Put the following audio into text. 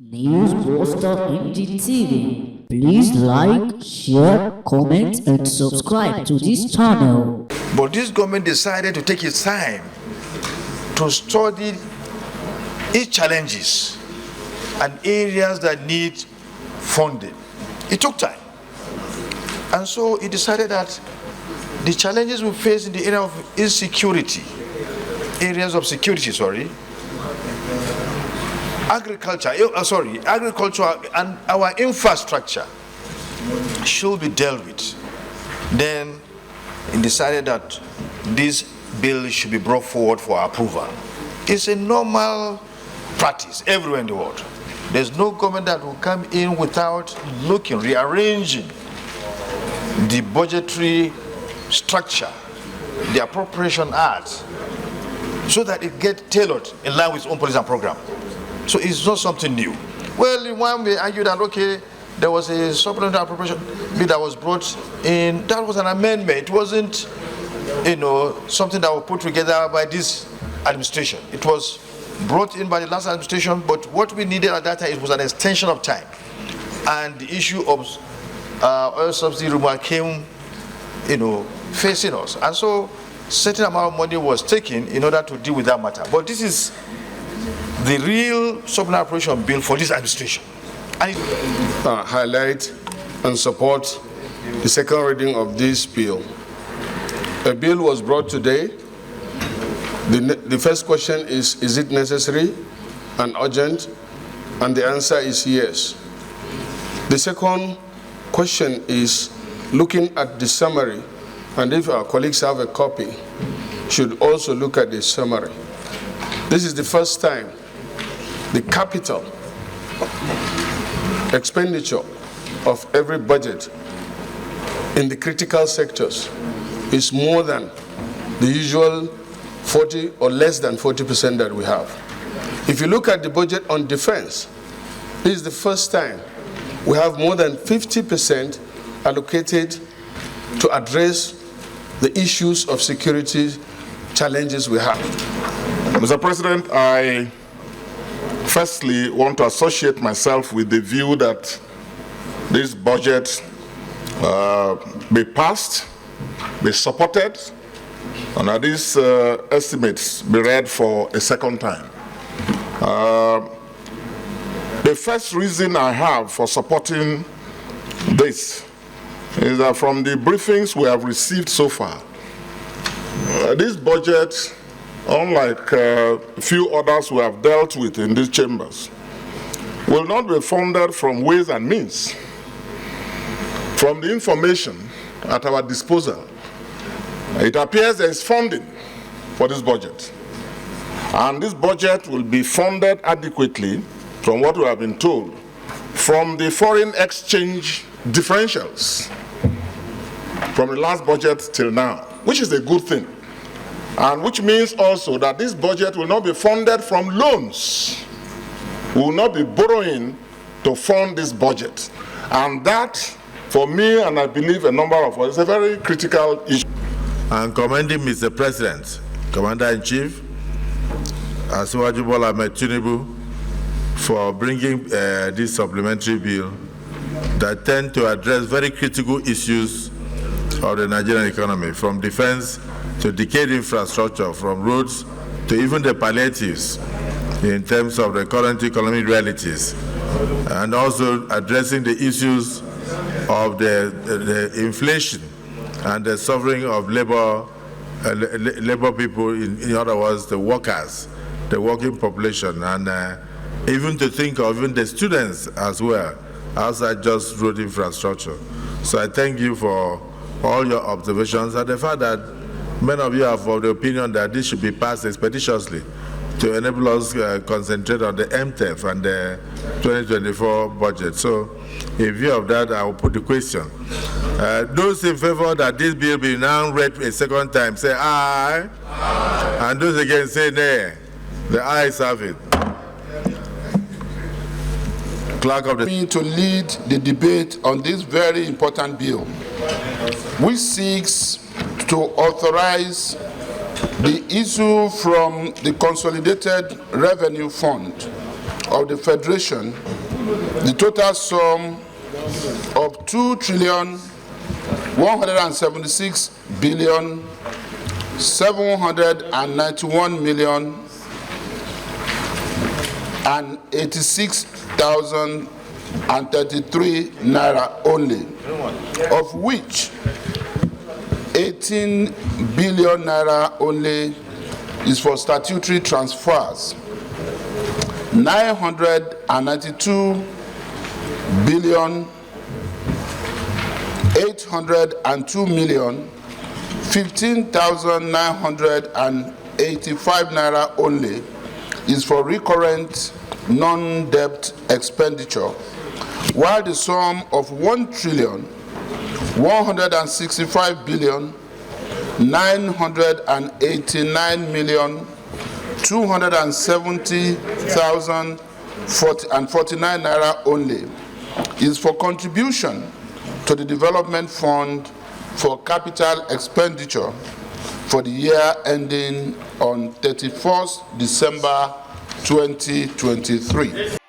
News Poster NGTV. Please like, share, comment, and subscribe to this channel. But this government decided to take its time to study its challenges and areas that need funding. It took time. And so it decided that the challenges we face in the area of insecurity, agriculture and our infrastructure should be dealt with. Then it decided that this bill should be brought forward for approval. It's a normal practice everywhere in the world. There's no government that will come in without rearranging the budgetary structure, the Appropriation Act, so that it gets tailored in line with its own policy and program. So it's not something new. Well, one may argue that, okay, there was a supplementary appropriation bill that was brought in. That was an amendment. It wasn't, something that was put together by this administration. It was brought in by the last administration, but what we needed at that time, it was an extension of time. And the issue of oil subsidy removal came, facing us. And so certain amount of money was taken in order to deal with that matter. But this is the real supplementary appropriation bill for this administration. And highlight and support the second reading of this bill. A bill was brought today. The first question is it necessary and urgent? And the answer is yes. The second question is looking at the summary, and if our colleagues have a copy, should also look at the summary. This is the first time the capital expenditure of every budget in the critical sectors is more than the usual 40 or less than 40% that we have. If you look at the budget on defense, this is the first time we have more than 50% allocated to address the issues of security challenges we have. Mr. President, I firstly want to associate myself with the view that this budget be passed, be supported, and that these estimates be read for a second time. The first reason I have for supporting this is that from the briefings we have received so far, this budget, unlike a few others we have dealt with in these chambers, will not be funded from ways and means. From the information at our disposal, it appears there is funding for this budget. And this budget will be funded adequately, from what we have been told, from the foreign exchange differentials from the last budget till now, which is a good thing. And which means also that this budget will not be funded from loans. We will not be borrowing to fund this budget. And that, for me, and I believe a number of us, is a very critical issue. I'm commending Mr. President, Commander-in-Chief, Asiwaju Bola Ahmed Tinubu, for bringing this supplementary bill that tend to address very critical issues of the Nigerian economy, from defense to decayed infrastructure, from roads to even the palliatives in terms of the current economic realities, and also addressing the issues of the inflation and the suffering of labor people, in other words, the workers, the working population, and even to think of even the students as well, outside just road infrastructure. So I thank you for all your observations and the fact that many of you have of the opinion that this should be passed expeditiously to enable us concentrate on the MTF and the 2024 budget. So in view of that, I will put the question. Those in favor that this bill be now read a second time, say aye. Aye. And those against say nay. The ayes have it. Clerk of the... To lead the debate on this very important bill, which seeks to authorize the issue from the Consolidated Revenue Fund of the Federation, the total sum of 2,171,791,086,033 naira only, of which 18 billion naira only is for statutory transfers, 992 billion 802 million 15,985 naira only is for recurrent non-debt expenditure, while the sum of 1,165 billion 989 million 270,049 naira only is for contribution to the Development Fund for capital expenditure for the year ending on 31st December 2023.